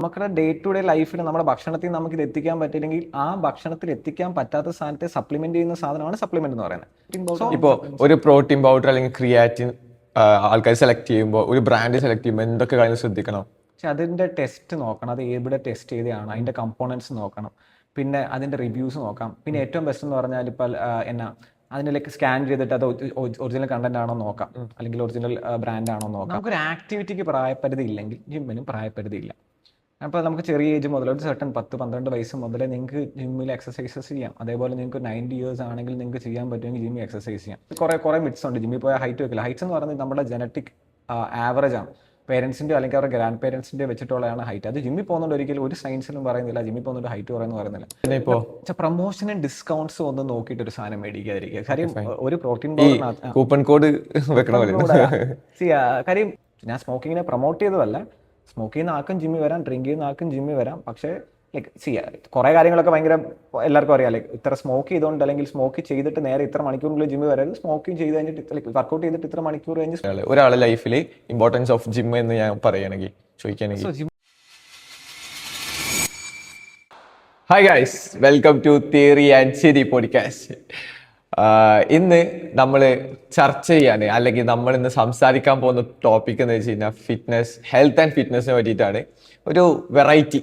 നമുക്കുടെ day to day ലൈഫിൽ നമ്മുടെ ഭക്ഷണത്തിൽ നമുക്ക് ഇത് എത്തിക്കാൻ പറ്റില്ലെങ്കിൽ ആ ഭക്ഷണത്തിൽ എത്തിക്കാൻ പറ്റാത്ത സാധനത്തെ സപ്ലിമെന്റ് ചെയ്യുന്ന സാധനമാണ് സപ്ലിമെന്റ് എന്ന് പറയുന്നത്. ഇപ്പോൾ ഒരു പ്രോട്ടീൻ പൗഡർ അല്ലെങ്കിൽ ക്രിയാറ്റിൻ ആൾക്കാർ സെലക്ട് ചെയ്യുമ്പോൾ ഒരു ബ്രാൻഡ് സെലക്ട് ചെയ്യുമ്പോൾ എന്തൊക്കെ കാര്യങ്ങൾ ശ്രദ്ധിക്കണം? പക്ഷെ അതിന്റെ ടെസ്റ്റ് നോക്കണം, അത് എവിടെ ടെസ്റ്റ് ചെയ്തതാണ്, അതിന്റെ കമ്പോണൻസ് നോക്കണം, പിന്നെ അതിന്റെ റിവ്യൂസ് നോക്കാം. പിന്നെ ഏറ്റവും ബെസ്റ്റ് എന്ന് പറഞ്ഞാൽ ഇപ്പോൾ എന്നാ അതിലേക്ക് സ്കാൻ ചെയ്തിട്ട് അത് ഒറിജിനൽ കണ്ടന്റ് ആണോ നോക്കാം, അല്ലെങ്കിൽ ഒറിജിനൽ ബ്രാൻഡ് ആണോ നോക്കാം. നമുക്കൊരു ആക്ടിവിറ്റിക്ക് പ്രായപരിധി ഇല്ലെങ്കിൽ ജിമ്മിനും പ്രായപരിധി ഇല്ല. അപ്പോൾ നമുക്ക് ചെറിയ ഏജ് മുതൽ ഒരു സർട്ടൺ 10-12 വയസ്സ് മുതലേ നിങ്ങൾക്ക് ജിമ്മിൽ എക്സസൈസസ് ചെയ്യാം. അതേപോലെ നിങ്ങൾക്ക് 90 ഇയേഴ്സ് ആണെങ്കിൽ നിങ്ങൾക്ക് ചെയ്യാൻ പറ്റുമെങ്കിൽ ജിമ്മിൽ എക്സസൈസ് ചെയ്യാം. കുറേ മിറ്റ്സ് ഉണ്ട്. ജിമ്മിൽ പോയാൽ ഹൈറ്റ് വെക്കില്ല. ഹൈറ്റ്സ് എന്ന് പറയുന്നത് നമ്മുടെ ജനറ്റിക് ആവറേജ് ആണ്. പേരൻസിൻ്റെ അല്ലെങ്കിൽ അവരുടെ ഗ്രാൻഡ് പേരൻസിൻ്റെ വെച്ചിട്ടുള്ളതാണ് ഹൈറ്റ്. അത് ജിമ്മിൽ പോകുന്നുണ്ട് ഒരിക്കലും ഒരു സയൻസിലും പറയുന്നില്ല ജിമ്മിൽ പോകുന്നുണ്ട് ഹൈറ്റ് പറയുന്നില്ല. ഇപ്പോൾ പ്രൊമോഷനും ഡിസ്കൗണ്ട്സും ഒന്നും നോക്കിയിട്ട് ഒരു സാധനം മേടിക്കാതിരിക്കുക. കാര്യം ഒരു പ്രോട്ടീൻ പൗഡറിനകത്ത് കൂപ്പൺ കോഡ് വെക്കണ കാര്യം ഞാൻ സ്മോക്കിങ്ങിനെ പ്രൊമോട്ട് ചെയ്തതല്ല. സ്മോക്ക് ചെയ്യുന്ന ആൾക്കും ജിമ്മിൽ വരാം, ഡ്രിങ്ക് ചെയ്യുന്ന ആൾക്കും ജിമ്മിൽ വരാം. പക്ഷേ കുറേ കാര്യങ്ങളൊക്കെ ഭയങ്കര എല്ലാവർക്കും അറിയാം. ഇത്ര സ്മോക്ക് ചെയ്തുകൊണ്ട് അല്ലെങ്കിൽ സ്മോക്ക് ചെയ്തിട്ട് നേരെ ഇത്ര മണിക്കൂറിനുള്ളിൽ ജിമ്മിൽ വരരുത്. സ്മോക്കിംഗ് ചെയ്ത് കഴിഞ്ഞിട്ട് വർക്കൗട്ട് ചെയ്തിട്ട് ഇത്ര മണിക്കൂർ കഴിഞ്ഞ് ഒരാളെ ലൈഫിൽ ഇമ്പോർട്ടൻസ് ഓഫ് ജിം എന്ന് ഞാൻ പറയുകയാണെങ്കിൽ ചോദിക്കുകയാണെങ്കിൽ. Hi guys, welcome to theory and Chiri podcast. ഇന്ന് നമ്മൾ ചർച്ച ചെയ്യാൻ അല്ലെങ്കിൽ നമ്മൾ ഇന്ന് സംസാരിക്കാൻ പോകുന്ന ടോപ്പിക് എന്ന് വെച്ച് കഴിഞ്ഞാൽ ഫിറ്റ്നസ്, ഹെൽത്ത് ആൻഡ് ഫിറ്റ്നസിനെ പറ്റിയിട്ടാണ്. ഒരു വെറൈറ്റി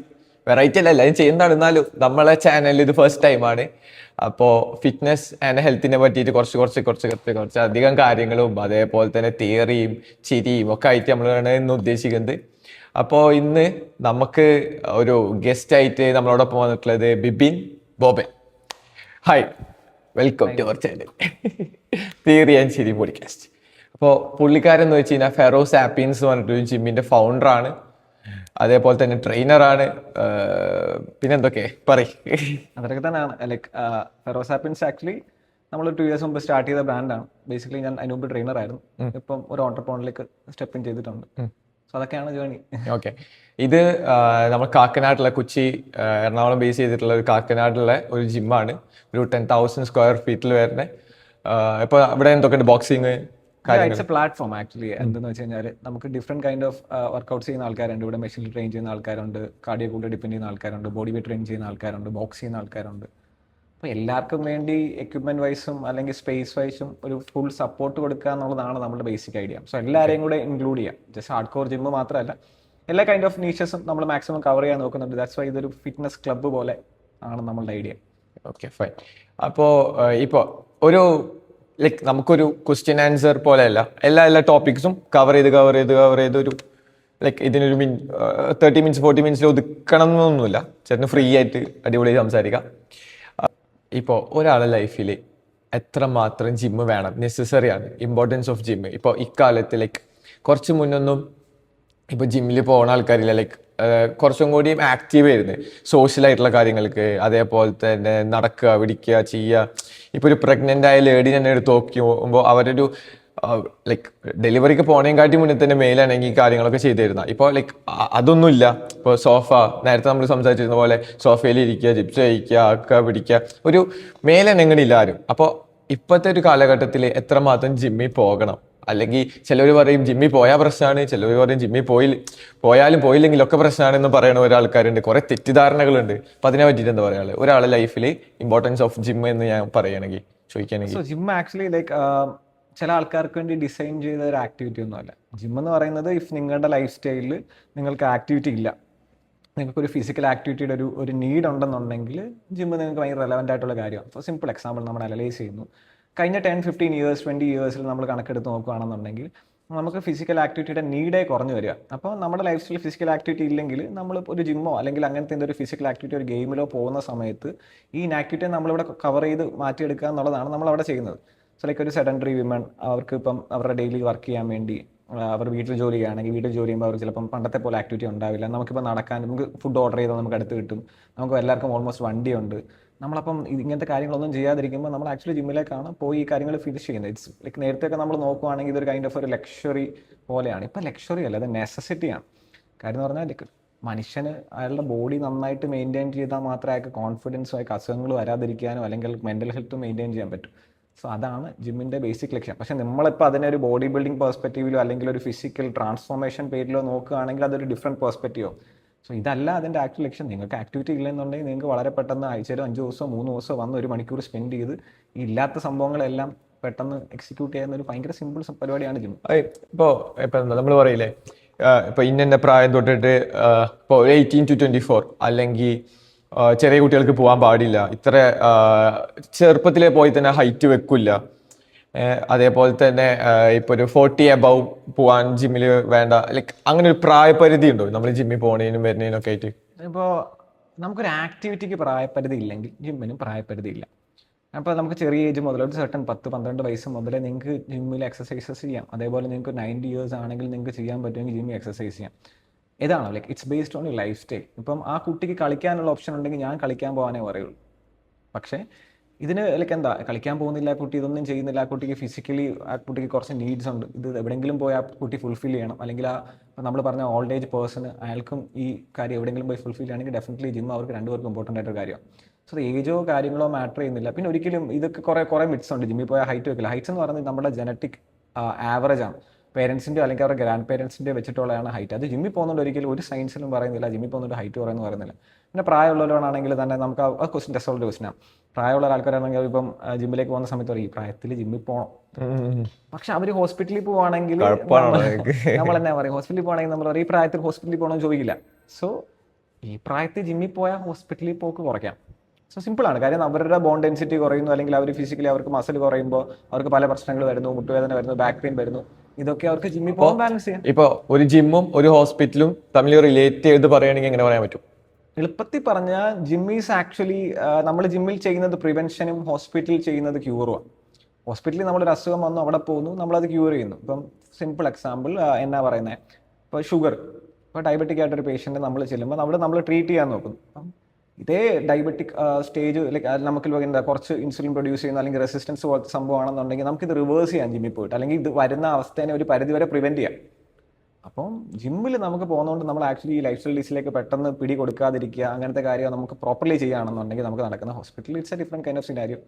അല്ല എല്ലാവരും ചെയ്യുന്നതാണ്, എന്നാലും നമ്മളെ ചാനലിൽ ഇത് ഫസ്റ്റ് ടൈമാണ്. അപ്പോൾ ഫിറ്റ്നസ് ആൻഡ് ഹെൽത്തിനെ പറ്റിയിട്ട് കുറച്ച് അധികം കാര്യങ്ങളും അതേപോലെ തന്നെ തിയറിയും ചിരിയും ഒക്കെ ആയിട്ട് നമ്മളാണ് ഇന്ന് ഉദ്ദേശിക്കുന്നത്. അപ്പോൾ ഇന്ന് നമുക്ക് ഒരു ഗസ്റ്റ് ആയിട്ട് നമ്മളോടൊപ്പം വന്നിട്ടുള്ളത് Bibin Boban. Hi, welcome to our channel theory and Chiri podcast. അപ്പോൾ പുള്ളിക്കാരൻ എന്ന് വെച്ച് കഴിഞ്ഞാൽ ഫെറോസ് ആപ്പിൻസ് എന്ന് പറഞ്ഞിട്ടൊരു ജിമ്മിൻ്റെ ഫൗണ്ടറാണ്, അതേപോലെ തന്നെ ട്രെയിനറാണ്. പിന്നെ എന്തൊക്കെ അതൊക്കെ തന്നെയാണ്. ലൈക്ക് ഫെറോസ് ആപ്പിൻസ് ആക്ച്വലി നമ്മൾ 2 years മുമ്പ് സ്റ്റാർട്ട് ചെയ്ത ബ്രാൻഡാണ്. ബേസിക്കലി ഞാൻ അതിന് മുമ്പ് ട്രെയിനർ ആയിരുന്നു. ഇപ്പം ഒരു ഓണ്ടർപ്രണറിലേക്ക് സ്റ്റെപ്പ് ഇൻ ചെയ്തിട്ടുണ്ട്. സോ അതൊക്കെയാണ് ജേർണി. ഓക്കെ, ഇത് നമ്മൾ കാക്കനാട്ടിലെ കൊച്ചി എറണാകുളം ബേസ് ചെയ്തിട്ടുള്ള ഒരു കാക്കനാട്ടിലെ ഒരു ജിമ്മാണ്. ഒരു 10,000 സ്ക്വയർ ഫീറ്റിൽ വരുന്നത്. ഇപ്പോൾ ഇവിടെ എന്തൊക്കെയുണ്ട്? Boxing it's A platform actually. എന്തെന്ന് വെച്ച് കഴിഞ്ഞാൽ നമുക്ക് ഡിഫറെന്റ് കൈൻഡ് ഓഫ് വർക്കൗട്ട്സ് ചെയ്യുന്ന ആൾക്കാരുണ്ട്. ഇവിടെ മെഷീനിൽ ട്രെയിൻ ചെയ്യുന്ന ആൾക്കാരുണ്ട്, കാർഡിയോ കൂടെ ഡിപ്പെൻഡ് ചെയ്യുന്ന ആൾക്കാരുണ്ട്, ബോഡി വെയിറ്റ് ട്രെയിൻ ചെയ്യുന്ന ആൾക്കാരുണ്ട്, ബോക്സ് ചെയ്യുന്ന ആൾക്കാരുണ്ട്. അപ്പോൾ എല്ലാവർക്കും വേണ്ടി എക്യുപ്മെന്റ് വൈസും അല്ലെങ്കിൽ സ്പേസ് വൈസും ഒരു ഫുൾ സപ്പോർട്ട് കൊടുക്കുക എന്നുള്ളതാണ് നമ്മുടെ ബേസിക് ഐഡിയ. സോ എല്ലാവരെയും കൂടെ ഇൻക്ലൂഡ് ചെയ്യാം. ജസ്റ്റ് ഹാർഡ് കോർ ജിമ്മ് മാത്രമല്ല, എല്ലാ കൈൻഡ് ഓഫ് നീഷസും നമ്മൾ മാക്സിമം കവർ ചെയ്യാൻ നോക്കുന്നുണ്ട്. ദാറ്റ്സ് വൈ ഇതൊരു ഫിറ്റ്നസ് ക്ലബ്ബ് പോലെ ആണ് നമ്മളുടെ ഐഡിയ. Okay, fine. അപ്പോൾ ഇപ്പോൾ ഒരു ലൈക്ക് നമുക്കൊരു ക്വസ്റ്റ്യൻ ആൻസർ പോലെയല്ല, എല്ലാ ടോപ്പിക്സും കവർ ചെയ്ത് ഒരു ലൈക്ക് ഇതിനൊരു 30 minutes 40 minutes ഒതുക്കണം എന്നൊന്നുമില്ല. ചേട്ടന് ഫ്രീ ആയിട്ട് അടിപൊളിയായി സംസാരിക്കാം. ഇപ്പോൾ ഒരാളുടെ ലൈഫിൽ എത്രമാത്രം ജിമ്മ് വേണം, നെസസറിയാണ്, ഇമ്പോർട്ടൻസ് ഓഫ് ജിമ്മ്. ഇപ്പോൾ ഇക്കാലത്ത് ലൈക്ക് കുറച്ച് മുന്നൊന്നും ഇപ്പോൾ ജിമ്മിൽ പോകുന്ന ആൾക്കാരില്ല. ലൈക്ക് കുറച്ചും കൂടി ആക്റ്റീവ് ആയിരുന്നു സോഷ്യലായിട്ടുള്ള കാര്യങ്ങൾക്ക്. അതേപോലെ തന്നെ നടക്കുക, പിടിക്കുക, ചെയ്യുക. ഇപ്പോൾ ഒരു പ്രഗ്നൻ്റ് ആയ ലേഡി തന്നെ എടുത്ത് നോക്കുമ്പോൾ അവരൊരു ലൈക്ക് ഡെലിവറിക്ക് പോണേക്കാട്ടി മുന്നേ തന്നെ മെയിലാണെങ്കിൽ കാര്യങ്ങളൊക്കെ ചെയ്തു തരുന്ന. ഇപ്പോൾ ലൈക്ക് അതൊന്നുമില്ല. ഇപ്പോൾ സോഫ, നേരത്തെ നമ്മൾ സംസാരിച്ചിരുന്ന പോലെ സോഫയിൽ ഇരിക്കുക, ചിപ്സ് കഴിക്കുക, ആക്കുക, പിടിക്കുക, ഒരു മേലെന്നെങ്ങണില്ല ആരും. അപ്പോൾ ഇപ്പോഴത്തെ ഒരു കാലഘട്ടത്തിൽ എത്രമാത്രം ജിമ്മിൽ പോകണം? അല്ലെങ്കിൽ ചിലവർ പറയും ജിമ്മിൽ പോയാൽ പ്രശ്നമാണ്, ചിലവർ പറയും ജിമ്മിൽ പോയാലും പോയില്ലെങ്കിലൊക്കെ പ്രശ്നമാണെന്ന് പറയുന്ന ഒരാൾക്കാരുണ്ട്. കുറേ തെറ്റിദ്ധാരണകളുണ്ട്. അപ്പോൾ അതിനെ പറ്റിയിട്ട് എന്താ പറയുക ഒരാളുടെ ലൈഫിൽ ഇമ്പോർട്ടൻസ് ഓഫ് ജിമ്മ് എന്ന് ഞാൻ പറയുകയാണെങ്കിൽ ചോദിക്കുകയാണെങ്കിൽ? ജിമ്മ് ആക്ച്വലി ലൈക്ക് ചില ആൾക്കാർക്ക് വേണ്ടി ഡിസൈൻ ചെയ്ത ഒരു ആക്ടിവിറ്റി ഒന്നുമല്ല. ജിം എന്ന് പറയുന്നത് ഇഫ് നിങ്ങളുടെ ലൈഫ് സ്റ്റൈലിൽ നിങ്ങൾക്ക് ആക്ടിവിറ്റി ഇല്ല, നിങ്ങൾക്കൊരു ഫിസിക്കൽ ആക്ടിവിറ്റിയുടെ ഒരു നീഡ് ഉണ്ടെന്നുണ്ടെങ്കിൽ ജിമ്മ് നിങ്ങൾക്ക് ഭയങ്കര റെലവൻ്റ് ആയിട്ടുള്ള കാര്യമാണ്. ഫോർ സിമ്പിൾ എക്സാമ്പിൾ നമ്മൾ അനലൈസ് ചെയ്യുന്നു. കഴിഞ്ഞ 10-15 years 20 years നമ്മൾ കണക്കെടുത്ത് നോക്കുകയാണെന്നുണ്ടെങ്കിൽ നമുക്ക് ഫിസിക്കൽ ആക്ടിവിറ്റിയുടെ നീഡേ കുറഞ്ഞു വരിക. അപ്പോൾ നമ്മുടെ ലൈഫ് സ്റ്റൈലിൽ ഫിസിക്കൽ ആക്ടിവിറ്റി ഇല്ലെങ്കിൽ നമ്മൾ ഒരു ജിമ്മോ അല്ലെങ്കിൽ അങ്ങനത്തെ എന്തൊരു ഫിസിക്കൽ ആക്ടിവിറ്റി ഒരു ഗെയിമിലോ പോകുന്ന സമയത്ത് ഈ ഇനാക്ടിവിറ്റി നമ്മളിവിടെ കവർ ചെയ്ത് മാറ്റിയെടുക്കുക എന്നുള്ളതാണ് നമ്മളവിടെ ചെയ്യുന്നത്. സോ ലൈക്ക് ഒരു സെഡൻഡറി വിമൺ, അവർക്ക് ഇപ്പം അവരുടെ ഡെയിലി വർക്ക് ചെയ്യാൻ വേണ്ടി അവർ വീട്ടിൽ ജോലി ചെയ്യുകയാണെങ്കിൽ വീട്ടിൽ ജോലി ചെയ്യുമ്പോൾ അവർ ചിലപ്പം പണ്ടത്തെ പോലെ ആക്ടിവിറ്റി ഉണ്ടാവില്ല. നമുക്കിപ്പോൾ നടക്കാൻ, നമുക്ക് ഫുഡ് ഓർഡർ ചെയ്താൽ നമുക്ക് അടുത്ത് കിട്ടും, നമുക്ക് എല്ലാവർക്കും ഓൾമോസ്റ്റ് വണ്ടിയുണ്ട്. നമ്മളപ്പം ഇങ്ങനത്തെ കാര്യങ്ങളൊന്നും ചെയ്യാതിരിക്കുമ്പോൾ നമ്മൾ ആക്ച്വലി ജിമ്മിലേക്കാണ് പോയി ഈ കാര്യങ്ങൾ ഫിനിഷ് ചെയ്യുന്നത്. ഇറ്റ്സ് ലൈക്ക് നേരത്തെയൊക്കെ നമ്മൾ നോക്കുവാണെങ്കിൽ ഇതൊരു കൈൻഡ് ഓഫ് ഒരു ലക്ഷറി പോലെയാണ്. ഇപ്പം ലക്ഷറി അല്ല, അത് നെസസിറ്റിയാണ്. കാര്യം എന്ന് പറഞ്ഞാൽ ലൈക്ക് മനുഷ്യന് അയാളുടെ ബോഡി നന്നായിട്ട് മെയിൻറ്റെയിൻ ചെയ്താൽ മാത്രമേ അയാൾക്ക് കോൺഫിഡൻസും അയാൾക്ക് അസുഖങ്ങൾ വരാതിരിക്കാനോ അല്ലെങ്കിൽ മെൻ്റൽ ഹെൽത്തും മെയിൻറ്റെയിൻ ചെയ്യാൻ പറ്റും. സോ അതാണ് ജിമ്മിൻ്റെ ബേസിക് ലക്ഷ്യം. പക്ഷെ നമ്മളിപ്പോൾ അതിനെ ഒരു ബോഡി ബിൽഡിംഗ് പെർസ്പെക്റ്റീവിലോ അല്ലെങ്കിൽ ഒരു ഫിസിക്കൽ ട്രാൻസ്ഫോർമേഷൻ പേരിലോ നോക്കുകയാണെങ്കിൽ അതൊരു ഡിഫറെൻറ്റ് പെർസ്പെക്റ്റീവോ. സോ ഇതല്ല അതിൻ്റെ ആക്ച്വൽ ലക്ഷ്യം. നിങ്ങൾക്ക് ആക്ടിവിറ്റി ഇല്ലെന്നുണ്ടെങ്കിൽ നിങ്ങൾക്ക് വളരെ പെട്ടെന്ന് ആഴ്ചയിലോ 5 ദിവസമോ 3 ദിവസമോ വന്ന് 1 മണിക്കൂർ സ്പെൻഡ് ചെയ്ത് ഈ ഇല്ലാത്ത സംഭവങ്ങളെല്ലാം പെട്ടെന്ന് എക്സിക്യൂട്ട് ചെയ്യുന്ന ഒരു ഭയങ്കര സിമ്പിൾ പരിപാടിയാണ് ജിം. ഇപ്പൊ നമ്മൾ പറയില്ലേ, ഇപ്പൊ ഇന്ന പ്രായം തൊട്ടിട്ട് ഇപ്പോൾ 18 to 24 അല്ലെങ്കിൽ ചെറിയ കുട്ടികൾക്ക് പോകാൻ പാടില്ല, ഇത്ര ചെറുപ്പത്തിലെ പോയി തന്നെ ഹൈറ്റ് വെക്കില്ല, അതേപോലെ തന്നെ ഇപ്പൊ ഒരു 40 above പോവാൻ ജിമ്മിൽ വേണ്ട, ലൈക്ക് അങ്ങനെ ഒരു പ്രായപരിധി ഉണ്ടോ നമ്മൾ ജിമ്മിൽ പോണേനും വരുന്നതിനും ഒക്കെ ആയിട്ട്? ഇപ്പോൾ നമുക്കൊരു ആക്ടിവിറ്റിക്ക് പ്രായപരിധി ഇല്ലെങ്കിൽ ജിമ്മിനും പ്രായപരിധി ഇല്ല. അപ്പോൾ നമുക്ക് ചെറിയ ഏജ് മുതൽ ഒരു സർട്ടൺ 10-12 വയസ്സ് മുതലേ നിങ്ങൾക്ക് ജിമ്മിൽ എക്സസൈസസ് ചെയ്യാം. അതേപോലെ നിങ്ങൾക്ക് 90 years ആണെങ്കിൽ നിങ്ങൾക്ക് ചെയ്യാൻ പറ്റുമെങ്കിൽ ജിമ്മിൽ എക്സസൈസ് ചെയ്യാം. ഇതാണോ like it's based on you life style. ഇപ്പം ആ കുട്ടിക്ക് കളിക്കാനുള്ള ഓപ്ഷൻ ഉണ്ടെങ്കിൽ ഞാൻ കളിക്കാൻ പോകാനേ പറയുള്ളൂ. പക്ഷേ ഇതിന് ലൈക്ക് എന്താ, കളിക്കാൻ പോകുന്നില്ല ആ കുട്ടി, ഇതൊന്നും ചെയ്യുന്നില്ല, ആ കുട്ടിക്ക് ഫിസിക്കലി ആ കുട്ടിക്ക് കുറച്ച് നീഡ്സ് ഉണ്ട്, ഇത് എവിടെയെങ്കിലും പോയി ആ കുട്ടി ഫുൾഫിൽ ചെയ്യണം, അല്ലെങ്കിൽ ആ നമ്മൾ പറഞ്ഞ ഓൾഡ് ഏജ് പേഴ്സണ് അയാൾക്കും ഈ കാര്യം എവിടെയെങ്കിലും പോയി ഫുൾഫിൽ ചെയ്യണമെങ്കിൽ ഡെഫിനറ്റ്ലി ജിം അവർക്ക് രണ്ടുപേർക്കും ഇമ്പോർട്ടൻ്റ് ആയിട്ടൊരു കാര്യമാണ്. സോ ഏജോ കാര്യങ്ങളോ മാറ്റർ ചെയ്യുന്നില്ല. പിന്നെ ഒരിക്കലും ഇതൊക്കെ കുറേ മിത്സ് ഉണ്ട്. ജിമ്മിൽ പോയാൽ ഹൈറ്റ് വെക്കില്ല. ഹൈറ്റ്സ് എന്ന് പറയുന്നത് നമ്മുടെ ജനറ്റിക് ആവറേജ് ആണ്. പേരൻസിൻ്റെ അല്ലെങ്കിൽ അവരുടെ ഗ്രാൻഡ് പേരൻസിൻ്റെ വെച്ചിട്ടുള്ളതാണ് ഹൈറ്റ്. അത് ജിമ്മിൽ പോകുന്നുണ്ട് ഒരിക്കലും ഒരു സയൻസിലും പറയുന്നില്ല ജിമ്മിൽ പോകുന്നുണ്ട് ഹൈറ്റ് കുറയുന്നു പറയുന്നില്ല. പിന്നെ പ്രായമുള്ളവരാണെങ്കിൽ തന്നെ നമുക്ക് ആ ക്വസ്റ്റ്യൻ രസമുള്ള ക്വസ്റ്റ്യനാണ്. പ്രായമുള്ള ആൾക്കാരാണെങ്കിൽ ഇപ്പം ജിമ്മിലേക്ക് പോകുന്ന സമയത്ത് പറയും ഈ പ്രായത്തിൽ ജിമ്മിൽ പോകണം. പക്ഷെ അവർ ഹോസ്പിറ്റലിൽ പോവുകയാണെങ്കിൽ നമ്മൾ എന്നാ പറയും, ഹോസ്പിറ്റലിൽ പോകണമെങ്കിൽ നമ്മൾ പറയും ഈ പ്രായത്തിൽ ഹോസ്പിറ്റലിൽ പോകണമെന്ന് ചോദിക്കില്ല. സോ ഈ പ്രായത്തിൽ ജിമ്മിൽ പോയാൽ ഹോസ്പിറ്റലിൽ പോക്ക് കുറയ്ക്കാം. സോ സിമ്പിളാണ് കാര്യം. അവരുടെ ബോൺ ഡെൻസിറ്റി കുറയുന്നു, അല്ലെങ്കിൽ അവർ ഫിസിക്കലി അവർക്ക് മസിൽ കുറയുമ്പോൾ അവർക്ക് പല പ്രശ്നങ്ങൾ വരുന്നു, മുട്ടുവേദന വരുന്നു, ബാക്ക് പെയിൻ വരുന്നു. ഇതൊക്കെ അവർക്ക് ജിമ്മിൽ പോകാൻ ബാലൻസ് ചെയ്യാം. ഇപ്പൊ ഒരു ജിമ്മും ഒരു ഹോസ്പിറ്റലും തമ്മിൽ റിലേറ്റ് ചെയ്ത് പറയുകയാണെങ്കിൽ എങ്ങനെ പറയാൻ പറ്റും? എളുപ്പത്തിൽ പറഞ്ഞാൽ ജിം ഈസ് ആക്ച്വലി നമ്മൾ ജിമ്മിൽ ചെയ്യുന്നത് പ്രിവെൻഷനും ഹോസ്പിറ്റലിൽ ചെയ്യുന്നത് ക്യൂറുമാണ്. ഹോസ്പിറ്റലിൽ നമ്മളൊരു അസുഖം വന്നു അവിടെ പോകുന്നു, നമ്മളത് ക്യൂർ ചെയ്യുന്നു. ഇപ്പം സിമ്പിൾ എക്സാമ്പിൾ എന്നാ പറയുന്നത്, ഇപ്പോൾ ഷുഗർ, ഇപ്പോൾ ഡയബറ്റിക് ആയിട്ടൊരു പേഷ്യൻറ്റ് നമ്മൾ ചെല്ലുമ്പോൾ നമ്മൾ ട്രീറ്റ് ചെയ്യാൻ നോക്കുന്നു. അപ്പം ഇതേ ഡയബറ്റിക് സ്റ്റേജ് ലൈക്ക് നമുക്ക് എന്താ കുറച്ച് ഇൻസുലിൻ പ്രൊഡ്യൂസ് ചെയ്യുന്ന അല്ലെങ്കിൽ റെസിസ്റ്റൻസ് പോലത്തെ സംഭവമാണെന്നുണ്ടെങ്കിൽ നമുക്കിത് റിവേഴ്സ് ചെയ്യാം ജിമ്മിൽ പോയിട്ട്, അല്ലെങ്കിൽ ഇത് വരുന്ന അവസ്ഥേനെ ഒരു പരിധി വരെ പ്രിവെൻറ്റ് ചെയ്യാം. അപ്പം ജിമ്മിൽ നമുക്ക് പോകുന്നതുകൊണ്ട് നമ്മൾ ആക്ച്വലി ഈ ലൈഫ് സ്റ്റൈൽ ഡിസീസിലേക്ക് പെട്ടെന്ന് പിടി കൊടുക്കാതിരിക്കുക, അങ്ങനത്തെ കാര്യം നമുക്ക് പ്രോപ്പർലി ചെയ്യുകയാണെന്നുണ്ടെങ്കിൽ നമുക്ക് നടക്കുന്ന ഹോസ്പിറ്റലിൽ it's A different kind of scenario.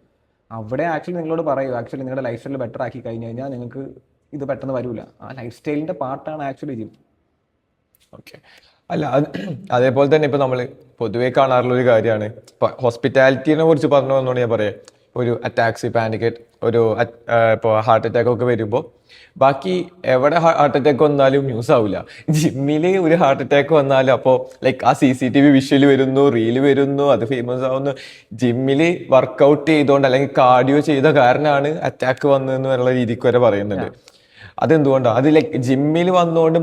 അവിടെ ആക്ച്വലി നിങ്ങളോട് പറയൂ ആക്ച്വലി നിങ്ങളുടെ ലൈഫ് സ്റ്റൈൽ ബെറ്റർ ആക്കി കഴിഞ്ഞ് കഴിഞ്ഞാൽ നിങ്ങൾക്ക് ഇത് പെട്ടെന്ന് വരില്ല. ആ ലൈഫ് സ്റ്റൈലിൻ്റെ പാർട്ടാണ് ആക്ച്വലി ജിം. ഓക്കെ. അല്ല അതേപോലെ തന്നെ ഇപ്പൊ നമ്മൾ പൊതുവെ കാണാറുള്ള ഒരു കാര്യമാണ്, ഇപ്പൊ ഹോസ്പിറ്റാലിറ്റിനെ കുറിച്ച് പറഞ്ഞു വന്നോണ്ട് ഞാൻ പറയാം, ഒരു അറ്റാക്സ്, പാനിക്, ഒരു ഇപ്പോൾ ഹാർട്ട് അറ്റാക്ക് ഒക്കെ വരുമ്പോൾ ബാക്കി എവിടെ ഹാർട്ട് അറ്റാക്ക് വന്നാലും ന്യൂസ് ആവില്ല. ജിമ്മിൽ ഒരു ഹാർട്ട് അറ്റാക്ക് വന്നാലും അപ്പോൾ ലൈക്ക് ആ CCTV വിഷ്വൽ വരുന്നു, റീല് വരുന്നു, അത് ഫേമസ് ആവുന്നു. ജിമ്മിൽ വർക്കൗട്ട് ചെയ്തുകൊണ്ട് അല്ലെങ്കിൽ കാർഡിയോ ചെയ്ത കാരണമാണ് അറ്റാക്ക് വന്നതെന്ന് എന്നുള്ള രീതിക്ക് വരെ പറയുന്നുണ്ട്. അതെന്തുകൊണ്ടാണ്? അത് ലൈക്ക് ജിമ്മിൽ വന്നുകൊണ്ട്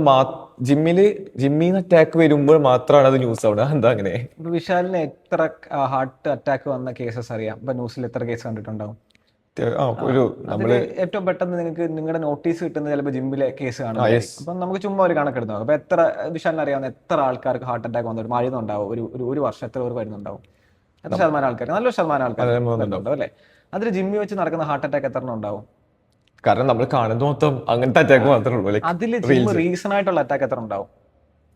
ജിമ്മിന്ന് അറ്റാക്ക് വരുമ്പോൾ മാത്രമാണ് അത് ന്യൂസ് ആവുന്നത്. എന്താ അങ്ങനെ? വിശാലിന് എത്ര ഹാർട്ട് അറ്റാക്ക് വന്ന കേസസ് അറിയാം? ഇപ്പൊ ന്യൂസിൽ എത്ര കേസ് കണ്ടിട്ടുണ്ടാവും? ഏറ്റവും പെട്ടെന്ന് നിങ്ങൾക്ക് നിങ്ങളുടെ നോട്ടീസ് കിട്ടുന്നത് ചിലപ്പോൾ ജിമ്മിലെ കേസ് കാണും. അപ്പം നമുക്ക് ചുമ്മാ ഒരു കണക്കെടുത്തു നോക്കാം. അപ്പൊ എത്ര വിശാലിന് അറിയാവുന്ന എത്ര ആൾക്കാർക്ക് ഹാർട്ട് അറ്റാക്ക് വന്നിട്ട് മഴയുന്നുണ്ടാവും? ഒരു വർഷം എത്ര പേർ വരുന്നുണ്ടാവും? എത്ര ശതമാനം ആൾക്കാർ? നല്ലൊരു ശതമാനം ആൾക്കാർ വരുന്നുണ്ടാവും അല്ലേ? അതിൽ ജിമ്മിൽ വെച്ച് നടക്കുന്ന ഹാർട്ട് അറ്റാക്ക് എത്ര ഉണ്ടാവും? കാരണം നമ്മൾ കാണുന്ന മൊത്തം അങ്ങനത്തെ അറ്റാക്ക് മാത്രമേ ഉള്ളൂ. അതിൽ ജിം റീസൺ ആയിട്ടുള്ള അറ്റാക്ക് എത്ര ഉണ്ടാവും?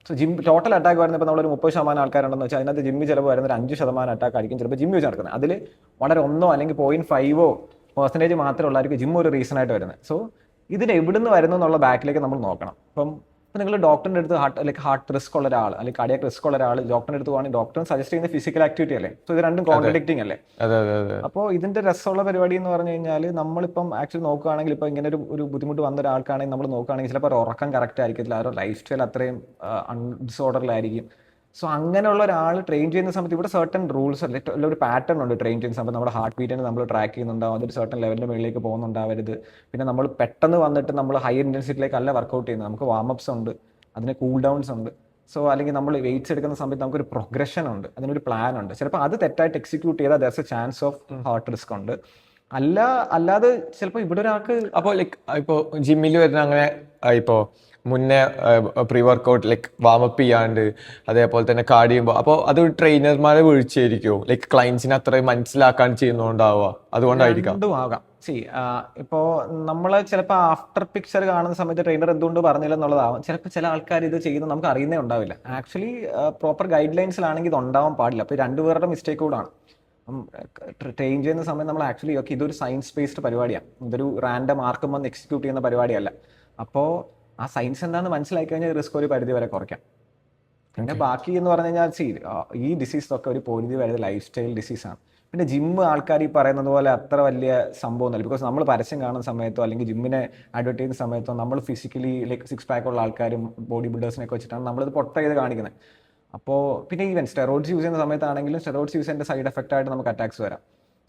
സോ ജിം ടോട്ടൽ അറ്റാക്ക് വരുന്നത് ഇപ്പോൾ നമ്മളൊരു 30% ആൾക്കാരുണ്ടെന്ന് വെച്ചാൽ അതിനകത്ത് ജിമ്മിൽ ചിലപ്പോൾ വരുന്ന ഒരു 5% അറ്റാക്ക് ആയിരിക്കും ചിലപ്പോൾ ജിമ്മിൽ വെച്ച് നടക്കുന്നത്. അതിൽ വളരെ 1 അല്ലെങ്കിൽ 0.5% മാത്രമേ ഉള്ളായിരിക്കും ജിം ഒരു റീസൺ ആയിട്ട് വരുന്നത്. സോ ഇതിന് എവിടുന്ന് വരുന്നു എന്നുള്ള ബാക്കിലേക്ക് നമ്മൾ നോക്കണം. ഇപ്പം നിങ്ങൾ ഡോക്ടറിൻ്റെ അടുത്ത് ഹാർട്ട് റിസ്ക് ഉള്ള ഒരാൾ അല്ലെങ്കിൽ കാർഡിയാക് റിസ്ക് ഉള്ള ഒരാൾ ഡോക്ടറിൻ്റെ അടുത്ത് പോകണമെങ്കിൽ ഡോക്ടർ സജസ്റ്റ് ചെയ്യുന്ന ഫിസിക്കൽ ആക്ടിവിറ്റി അല്ലേ? സോ ഇത് രണ്ടും കോൺട്രഡിക്റ്റിംഗ് അല്ലേ? അപ്പോൾ ഇതിന്റെ രസമുള്ള പരിപാടി എന്ന് പറഞ്ഞു കഴിഞ്ഞാൽ നമ്മളിപ്പം ആക്ച്വലി നോക്കുകയാണെങ്കിൽ ഇപ്പോൾ ഇങ്ങനെ ഒരു ബുദ്ധിമുട്ട് വന്ന ഒരാൾക്കാണെങ്കിൽ നമ്മൾ നോക്കുകയാണെങ്കിൽ ചിലപ്പോൾ ഉറക്കം കറക്റ്റ് ആയിരിക്കത്തില്ല, അവരുടെ ലൈഫ് സ്റ്റൈൽ അത്രയും ഡിസോർഡറിലായിരിക്കും. സോ അങ്ങനെയുള്ള ഒരാൾ ട്രെയിൻ ചെയ്യുന്ന സമയത്ത് ഇവിടെ സർട്ടൻ റൂൾസ് അല്ലെങ്കിൽ ഒരു പാറ്റേൺ ഉണ്ട്. ട്രെയിൻ ചെയ്യുന്ന സമയത്ത് നമ്മുടെ ഹാർട്ട് ബീറ്റിനെ നമ്മൾ ട്രാക്ക് ചെയ്യുന്നുണ്ടാവും, അതൊരു സർട്ടൻ ലെവലിൻ്റെ മുകളിലേക്ക് പോകുന്നുണ്ടാവരുത്. പിന്നെ നമ്മൾ പെട്ടെന്ന് വന്നിട്ട് നമ്മൾ ഹൈ ഇൻറ്റൻസിറ്റിയിലേക്ക് അല്ല വർക്കൗട്ട് ചെയ്യുന്നത്, നമുക്ക് വാമപ്സ് ഉണ്ട്, അതിന് കൂൾ ഡൗൺസ് ഉണ്ട്. സോ അല്ലെങ്കിൽ നമ്മൾ വെയിറ്റ്സ് എടുക്കുന്ന സമയത്ത് നമുക്കൊരു പ്രൊഗ്രഷൻ ഉണ്ട്, അതിനൊരു പ്ലാൻ ഉണ്ട്. ചിലപ്പോൾ അത് തെറ്റായിട്ട് എക്സിക്യൂട്ട് ചെയ്താൽ ദർസ് A chance of heart risk ഉണ്ട്. അല്ലാതെ ചിലപ്പോൾ ഇവിടെ ഒരാൾക്ക് അപ്പോൾ ലൈക്ക് ഇപ്പോൾ ജിമ്മിൽ വരുന്ന അങ്ങനെ ഇപ്പോൾ മുന്നേ പ്രീ വർക്കൗട്ട് ലൈക്ക് വാമപ്പ് ചെയ്യാണ്ട് അതേപോലെ തന്നെ കാർഡ് ചെയ്യുമ്പോൾ അപ്പോൾ അത് ട്രെയിനർമാരെ വീഴ്ചയായിരിക്കുമോ? ലൈക്ക് ക്ലയൻസിനെ അത്രയും മനസ്സിലാക്കാൻ ചെയ്യുന്നുണ്ടാവുക അതുകൊണ്ടായിരിക്കാം. ആകാം. ഇപ്പോൾ നമ്മൾ ചിലപ്പോൾ ആഫ്റ്റർ പിക്ചർ കാണുന്ന സമയത്ത് ട്രെയിനർ എന്തുകൊണ്ട് പറഞ്ഞില്ല എന്നുള്ളതാവും. ചിലപ്പോൾ ചില ആൾക്കാർ ഇത് ചെയ്യുന്നത് നമുക്ക് അറിയുന്നേ ഉണ്ടാവില്ല. ആക്ച്വലി പ്രോപ്പർ ഗൈഡ് ലൈൻസിലാണെങ്കിൽ ഇത് ഉണ്ടാവാൻ പാടില്ല. അപ്പോൾ രണ്ടുപേരുടെ മിസ്റ്റേക്ക് കൂടാണ്. ട്രെയിൻ ചെയ്യുന്ന സമയത്ത് നമ്മൾ ആക്ച്വലി ഇതൊരു സയൻസ് ബേസ്ഡ് പരിപാടിയാണ്, ഇതൊരു റാൻഡം ആർക്കും വന്ന് എക്സിക്യൂട്ട് ചെയ്യുന്ന പരിപാടിയല്ല. അപ്പോൾ ആ സയൻസ് എന്താണെന്ന് മനസ്സിലാക്കി കഴിഞ്ഞാൽ റിസ്ക് ഒരു പരിധി വരെ കുറയ്ക്കാം. പിന്നെ ബാക്കി എന്ന് പറഞ്ഞു കഴിഞ്ഞാൽ ഈ ഡിസീസൊക്കെ ഒരു പരിധി വരെ ലൈഫ് സ്റ്റൈൽ ഡിസീസാണ്. പിന്നെ ജിമ്മ് ആൾക്കാർ ഈ പറയുന്നത് പോലെ അത്ര വലിയ സംഭവമൊന്നുമല്ല. ബിക്കോസ് നമ്മൾ പരസ്യം കാണുന്ന സമയത്തോ അല്ലെങ്കിൽ ജിമ്മിനെ അഡ്വർട്ടൈസ് ചെയ്യുന്ന സമയത്തോ നമ്മൾ ഫിസിക്കലി ലൈക്ക് 6 പാക്ക് ഉള്ള ആൾക്കാരും ബോഡി ബിൽഡേഴ്സിനൊക്കെ വെച്ചിട്ടാണ് നമ്മളിത് പൊട്ട ചെയ്ത് കാണിക്കുന്നത്. അപ്പോൾ പിന്നെ ഈവൻ സ്റ്റെറോയിഡ്സ് യൂസ് ചെയ്യുന്ന സമയത്താണെങ്കിലും സ്റ്റെറോയിഡ്സ് യൂസ് ചെയ്യുന്ന സൈഡ് എഫക്റ്റ് ആയിട്ട് നമുക്ക് അറ്റാക്സ് വരാം.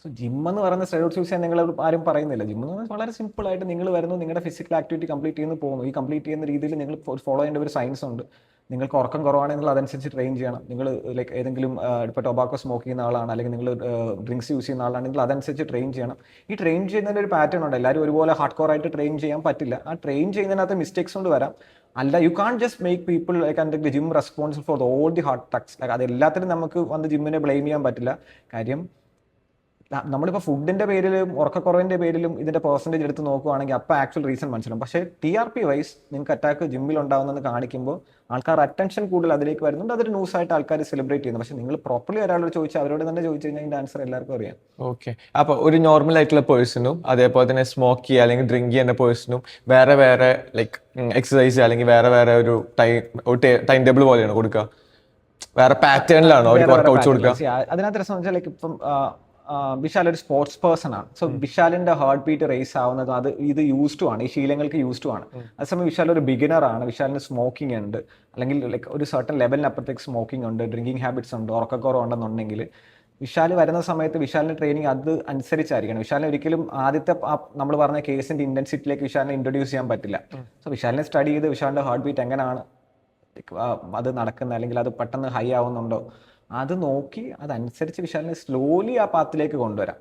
സോ ജിം എന്ന് പറയുന്ന സ്റ്റെറോയിഡ്സ് യൂസ് ചെയ്യാൻ നിങ്ങൾ ആരും പറയുന്നില്ല. ജിം എന്ന് പറഞ്ഞാൽ വളരെ സിമ്പിൾ ആയിട്ട് നിങ്ങൾ വരുന്നു, നിങ്ങളുടെ ഫിസിക്കൽ ആക്ടിവിറ്റി കംപ്ലീറ്റ് ചെയ്യുന്നു പോകുന്നു. ഈ കംപ്ലീറ്റ് ചെയ്യുന്ന രീതിയിൽ നിങ്ങൾ ഫോളോ ചെയ്യേണ്ട ഒരു സയൻസ് ഉണ്ട്. നിങ്ങൾക്ക് ഉറക്കം കുറവാണെങ്കിൽ അതനുസരിച്ച് ട്രെയിൻ ചെയ്യണം. നിങ്ങൾ ലൈക്ക് ഏതെങ്കിലും ഇപ്പോൾ ടൊബാക്കോ സ്മോക്ക് ചെയ്യുന്ന ആളാണ് അല്ലെങ്കിൽ നിങ്ങൾ ഡ്രിങ്ക്സ് യൂസ് ചെയ്യുന്ന ആളാണെങ്കിൽ അതനുസരിച്ച് ട്രെയിൻ ചെയ്യണം. ഈ ട്രെയിൻ ചെയ്യുന്നതിൻ്റെ ഒരു പാറ്റേൺ ഉണ്ട്. എല്ലാവരും ഒരുപോലെ ഹാർഡ് കോർ ആയിട്ട് ട്രെയിൻ ചെയ്യാൻ പറ്റില്ല. ആ ട്രെയിൻ ചെയ്യുന്നതിനകത്ത് മിസ്റ്റേക്സ് കൊണ്ട് വരാം. അല്ല, you can just make people like and gym responsible for all the heart attacks. അത് എല്ലാത്തിനും നമുക്ക് വന്ന് ജിമ്മിനെ ബ്ലെയിം ചെയ്യാൻ പറ്റില്ല. കാര്യം നമ്മളിപ്പോൾ ഫുഡിന്റെ പേരിലും ഉറക്കക്കുറവിന്റെ പേരിലും ഇതിന്റെ പെർസെൻറ്റേജ് എടുത്ത് നോക്കുകയാണെങ്കിൽ അപ്പോൾ ആക്ച്വൽ റീസൺ മനസ്സിലാവും. പക്ഷേ TRP വൈസ് നിങ്ങൾക്ക് അറ്റാക്ക് ജിമ്മിൽ ഉണ്ടാകുന്നെന്ന് കാണിക്കുമ്പോൾ ആൾക്കാർ അറ്റൻഷൻ കൂടുതൽ അതിലേക്ക് വരുന്നുണ്ട്. അതൊരു ന്യൂസ് ആയിട്ട് ആൾക്കാർ സെലിബ്രേറ്റ് ചെയ്യുന്നു. പക്ഷേ നിങ്ങൾ പ്രോപ്പർലി ഒരാളോട് ചോദിച്ചാൽ അവരോട് തന്നെ ചോദിച്ചു കഴിഞ്ഞാൽ അതിന്റെ ആൻസർ എല്ലാവർക്കും അറിയാം. ഓക്കെ. അപ്പോൾ ഒരു നോർമൽ ആയിട്ടുള്ള പേഴ്സണും അതേപോലെ തന്നെ സ്മോക്ക് ചെയ്യുക അല്ലെങ്കിൽ ഡ്രിങ്ക് ചെയ്യുന്ന പേഴ്സണും വേറെ വേറെ ലൈക്ക് എക്സസൈസ് അല്ലെങ്കിൽ വേറെ വേറെ ഒരു ടൈം ടേബിൾ പോലെയാണ് കൊടുക്കുക? വേറെ പാറ്റേണിലാണോ അവർക്ക് വർക്കൗട്ട്സ് കൊടുക്കുക? അതിനകത്ത് രസം വെച്ചാൽ ലൈക്ക് ഇപ്പം വിശാൽ ഒരു സ്പോർട്സ് പേഴ്സൺ ആണ്. സോ വിശാലിന്റെ ഹാർട്ട് ബീറ്റ് റേസ് ആവുന്നതും ഇത് യൂസ്ഡ് ആണ്, ഈ ശീലങ്ങൾക്ക് യൂസ്ഡ് ആണ്. അതേസമയം വിശാൽ ഒരു ബിഗിനർ ആണ്. വിശാലിന് സ്മോക്കിംഗ് ഉണ്ട് അല്ലെങ്കിൽ ലൈക്ക് ഒരു സർട്ടൺ ലെവലിനപ്പുറത്തേക്ക് സ്മോക്കിംഗ് ഉണ്ട്, ഡ്രിങ്കിങ് ഹാബിറ്റ്സ് ഉണ്ട്, ഉറക്കക്കുറവുണ്ടെന്നുണ്ടെങ്കിൽ വിശാൽ വരുന്ന സമയത്ത് വിശാലിന്റെ ട്രെയിനിങ് അത് അനുസരിച്ചായിരിക്കണം. വിശാലിന് ഒരിക്കലും ആദ്യത്തെ നമ്മൾ പറഞ്ഞ കേസിന്റെ ഇന്റൻസിറ്റിയിലേക്ക് വിശാലിനെ ഇൻട്രൊഡ്യൂസ് ചെയ്യാൻ പറ്റില്ല. സോ വിശാലിനെ സ്റ്റഡി ചെയ്ത് വിശാലിന്റെ ഹാർട്ട് ബീറ്റ് എങ്ങനെയാണ് അത് നടക്കുന്നത് അല്ലെങ്കിൽ അത് പെട്ടെന്ന് ഹൈ ആവുന്നുണ്ടോ അത് നോക്കി അതനുസരിച്ച് വിശാലിനെ സ്ലോലി ആ പാത്തിലേക്ക് കൊണ്ടുവരാം.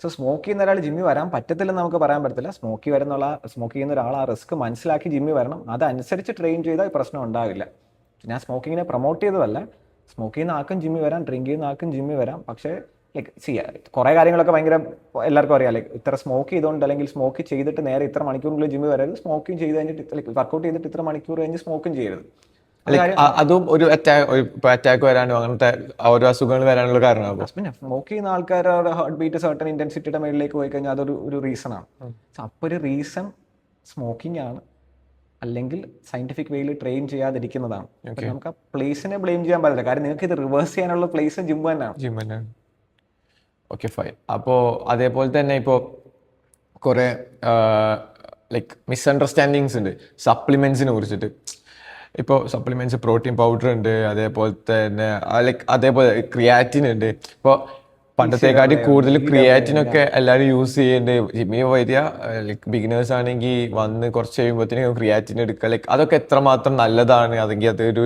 സോ സ്മോക്ക് ചെയ്യുന്ന ഒരാൾ ജിമ്മിൽ വരാൻ പറ്റത്തില്ലെന്ന് നമുക്ക് പറയാൻ പറ്റത്തില്ല. സ്മോക്ക് ചെയ്യുന്ന ഒരാൾ ആ റിസ്ക് മനസ്സിലാക്കി ജിമ്മിൽ വരണം. അതനുസരിച്ച് ട്രെയിൻ ചെയ്താൽ പ്രശ്നം ഉണ്ടാവില്ല. ഞാൻ സ്മോക്കിങ്ങിനെ പ്രൊമോട്ട് ചെയ്തതല്ല. സ്മോക്ക് ചെയ്യുന്ന ആൾക്കും ജിമ്മിൽ വരാം, ഡ്രിങ്ക് ചെയ്യുന്ന ആൾക്കും ജിമ്മിൽ വരാം. പക്ഷേ ലൈക്ക് കുറേ കാര്യങ്ങളൊക്കെ ഭയങ്കര എല്ലാവർക്കും അറിയാം. ലൈക്ക് ഇത്ര സ്മോക്ക് ചെയ്തുകൊണ്ട് അല്ലെങ്കിൽ സ്മോക്ക് ചെയ്തിട്ട് നേരെ ഇത്ര മണിക്കൂറിനുള്ളിൽ ജിമ്മിൽ വരരുത്. സ്മോക്കിംഗ് ചെയ്ത് കഴിഞ്ഞിട്ട് ലൈക്ക് വർക്കൗട്ട് ചെയ്തിട്ട് ഇത്ര മണിക്കൂർ കഴിഞ്ഞ് സ്മോക്കും ചെയ്യരുത്. അതും ഒരു അറ്റാക്ക് വരാനോ അങ്ങനത്തെ ഓരോ അസുഖങ്ങൾ വരാനുള്ള കാരണമാകും. പിന്നെ സ്മോക്ക് ചെയ്യുന്ന ആൾക്കാരുടെ ഹാർട്ട് ബീറ്റ് സർട്ടൺ ഇന്റൻസിറ്റിയുടെ മേളിലേക്ക് പോയി കഴിഞ്ഞാൽ അതൊരു റീസൺ ആണ്. അപ്പോൾ ഒരു റീസൺ സ്മോക്കിംഗ് ആണ് അല്ലെങ്കിൽ സയന്റിഫിക് വേയിൽ ട്രെയിൻ ചെയ്യാതിരിക്കുന്നതാണ്. നമുക്ക് ആ പ്ലേസിനെ ബ്ലെയിം ചെയ്യാൻ പറ്റില്ല. കാര്യം നിങ്ങൾക്ക് ഇത് റിവേഴ്സ് ചെയ്യാനുള്ള പ്ലേസ് ജിം തന്നെയാണ്. Okay, fine. അപ്പോൾ അതേപോലെ തന്നെ ഇപ്പോൾ കുറേ ലൈക്ക് മിസ്അണ്ടർസ്റ്റാൻഡിങ്സ് ഉണ്ട് സപ്ലിമെന്റ്സിനെ കുറിച്ചിട്ട്. ഇപ്പോൾ സപ്ലിമെന്റ്സ് പ്രോട്ടീൻ പൗഡർ ഉണ്ട്, അതേപോലെ തന്നെ ലൈക്ക് അതേപോലെ ക്രിയാറ്റിൻ ഉണ്ട്. ഇപ്പോൾ പണ്ടത്തെക്കാട്ടി കൂടുതൽ ക്രിയാറ്റിനൊക്കെ എല്ലാവരും യൂസ് ചെയ്യുന്നുണ്ട്. ജിമ്മിൽ വരിക ലൈക്ക് ബിഗിനേഴ്സ് ആണെങ്കിൽ വന്ന് കുറച്ച് കഴിയുമ്പോഴത്തേനും ക്രിയാറ്റിൻ എടുക്കുക. ലൈക്ക് അതൊക്കെ എത്രമാത്രം നല്ലതാണ്, അല്ലെങ്കിൽ അതൊരു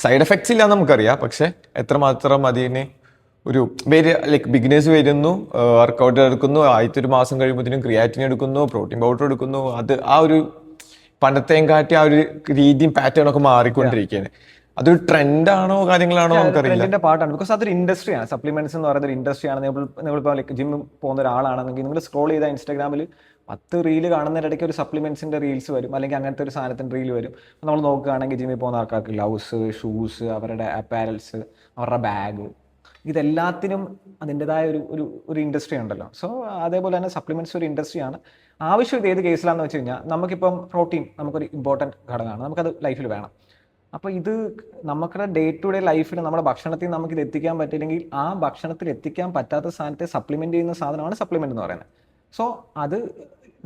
സൈഡ് എഫക്ട്സ് ഇല്ലാന്ന് നമുക്കറിയാം. പക്ഷെ എത്രമാത്രം അതിന് ഒരു ലൈക്ക് ബിഗിനേഴ്സ് വരുന്നു, വർക്കൗട്ട് എടുക്കുന്നു, ആദ്യത്തെ ഒരു മാസം കഴിയുമ്പോഴത്തേനും ക്രിയാറ്റിൻ എടുക്കുന്നു, പ്രോട്ടീൻ പൗഡർ എടുക്കുന്നു. അത് ആ ഒരു പണ്ടത്തെയും കാട്ടി ആ ഒരു രീതിയും പാറ്റേൺ ഒക്കെ മാറിക്കൊണ്ടിരിക്കുകയാണ്. അതൊരു ട്രെൻഡാണോ കാര്യങ്ങളാണോ നമുക്കറിയില്ല. ട്രെൻഡിന്റെ പാർട്ടാണ്. ബിക്കോസ് അതൊരു ഇൻഡസ്ട്രിയാണ്. സപ്ലിമെന്റ്സ് എന്ന് പറയുന്ന ഒരു ഇൻഡസ്ട്രിയാണ്. നിങ്ങളിപ്പോൾ ലൈക്ക് ജിമ്മിൽ പോകുന്ന ഒരാളാണെങ്കിൽ നിങ്ങൾ സ്ക്രോൾ ചെയ്ത ഇൻസ്റ്റാഗ്രാമിൽ 10 റീല് കാണുന്നതിനിടയ്ക്ക് ഒരു സപ്ലിമെന്റ്സിന്റെ റീൽസ് വരും, അല്ലെങ്കിൽ അങ്ങനത്തെ ഒരു സാധനത്തിന്റെ റീൽ വരും. നമ്മൾ നോക്കുകയാണെങ്കിൽ ജിമ്മിൽ പോകുന്ന ആൾക്കാർക്ക് ഗ്ലൗസ്, ഷൂസ്, അവരുടെ അപ്പാരൽസ്, അവരുടെ ബാഗ്, ഇതെല്ലാത്തിനും അതിൻ്റെതായ ഒരു ഇൻഡസ്ട്രി ഉണ്ടല്ലോ. സോ അതേപോലെ തന്നെ സപ്ലിമെന്റ്സ് ഒരു ഇൻഡസ്ട്രിയാണ്. ആവശ്യം ഇത് ഏത് കേസിലാണെന്ന് വെച്ച് കഴിഞ്ഞാൽ നമുക്കിപ്പം പ്രോട്ടീൻ നമുക്കൊരു ഇമ്പോർട്ടൻറ്റ് ഘടകമാണ്, നമുക്കത് ലൈഫിൽ വേണം. അപ്പോൾ ഇത് നമ്മുടെ ഡേ ടു ഡേ ലൈഫിൽ നമ്മുടെ ഭക്ഷണത്തിൽ നമുക്കിത് എത്തിക്കാൻ പറ്റില്ലെങ്കിൽ ആ ഭക്ഷണത്തിൽ എത്തിക്കാൻ പറ്റാത്ത സാധനത്തെ സപ്ലിമെന്റ് ചെയ്യുന്ന സാധനമാണ് സപ്ലിമെന്റ് എന്ന് പറയുന്നത്. സോ അത്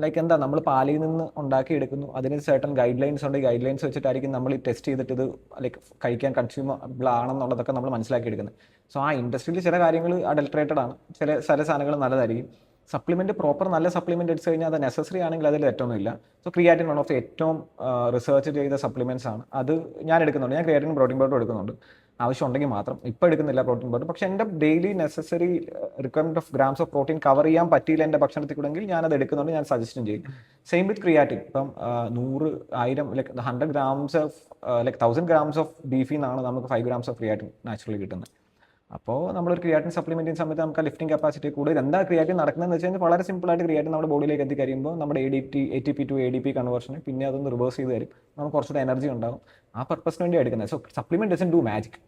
ലൈക്ക് എന്താ, നമ്മൾ പാലിൽ നിന്ന് ഉണ്ടാക്കിയെടുക്കുന്നു, അതിന് സർട്ടൺ ഗൈഡ് ലൈൻസ് ഉണ്ട്. ഗൈഡ് ലൈൻസ് വെച്ചിട്ടായിരിക്കും നമ്മൾ ടെസ്റ്റ് ചെയ്തിട്ട് ഇത് ലൈക്ക് കഴിക്കാൻ കൺസ്യൂമബിൾ ആണെന്നുള്ളതൊക്കെ നമ്മൾ മനസ്സിലാക്കിയെടുക്കുന്നത്. സോ ആ ഇൻഡസ്ട്രിയിൽ ചില കാര്യങ്ങൾ അഡൾട്രേറ്റഡ് ആണ്, ചില സാധനങ്ങൾ നല്ലതായിരിക്കും. സപ്ലിമെന്റ് പ്രോപ്പർ നല്ല സപ്ലിമെന്റ് എടുത്തു കഴിഞ്ഞാൽ അത് നെസസറി ആണെങ്കിൽ അതിൽ തെറ്റൊന്നുമില്ല. So creatine one of the ഏറ്റവും റിസർച്ച് ചെയ്ത സപ്ലിമെന്റ്സ് ആണ്. അത് ഞാൻ എടുക്കുന്നുണ്ട്. ഞാൻ ക്രിയാറ്റിനും പ്രോട്ടീൻ പൗഡർ എടുക്കുന്നുണ്ട്, ആവശ്യം ഉണ്ടെങ്കിൽ മാത്രം. ഇപ്പോൾ എടുക്കുന്നില്ല പ്രോട്ടീൻ പൗഡർ. പക്ഷേ എൻ്റെ daily necessary requirement of grams of protein cover ചെയ്യാൻ പറ്റിയില്ല എൻ്റെ ഭക്ഷണത്തിൽ കൂടെങ്കിൽ ഞാനത് എടുക്കുന്നുണ്ട്, ഞാൻ സജസ്റ്റും ചെയ്യും. Same with creatine. ഇപ്പം 100,000 like 100 grams of like 1000 grams of ബീഫിൽ നിന്നാണ് നമുക്ക് 5 grams ഓഫ് ക്രിയാറ്റിൻ നാച്ചുറലി കിട്ടുന്നത്. അപ്പോൾ നമ്മളൊരു ക്രിയാറ്റിൻ സപ്ലിമെന്റ് ചെയ്യുന്ന സമയത്ത് നമുക്ക് ലിഫ്റ്റിംഗ് കപ്പാസിറ്റി കൂടുതൽ. എന്താ ക്രിയാറ്റിൻ നടക്കുന്നതെന്ന് വെച്ച് കഴിഞ്ഞാൽ വളരെ സിമ്പിളായിട്ട് ക്രിയാറ്റിൻ നമ്മുടെ ബോഡിയിലേക്ക് എത്തിക്കഴിയുമ്പോൾ നമ്മുടെ ATP ടു ADP കൺവേർഷന് പിന്നെ അതൊന്ന് റിവേഴ്സ് ചെയ്ത് തരും. നമുക്ക് കുറച്ചുകൂടെ എനർജി ഉണ്ടാകും. ആ പർപ്പസിന് വേണ്ടി എടുക്കുന്നത്. So supplement doesn't do magic.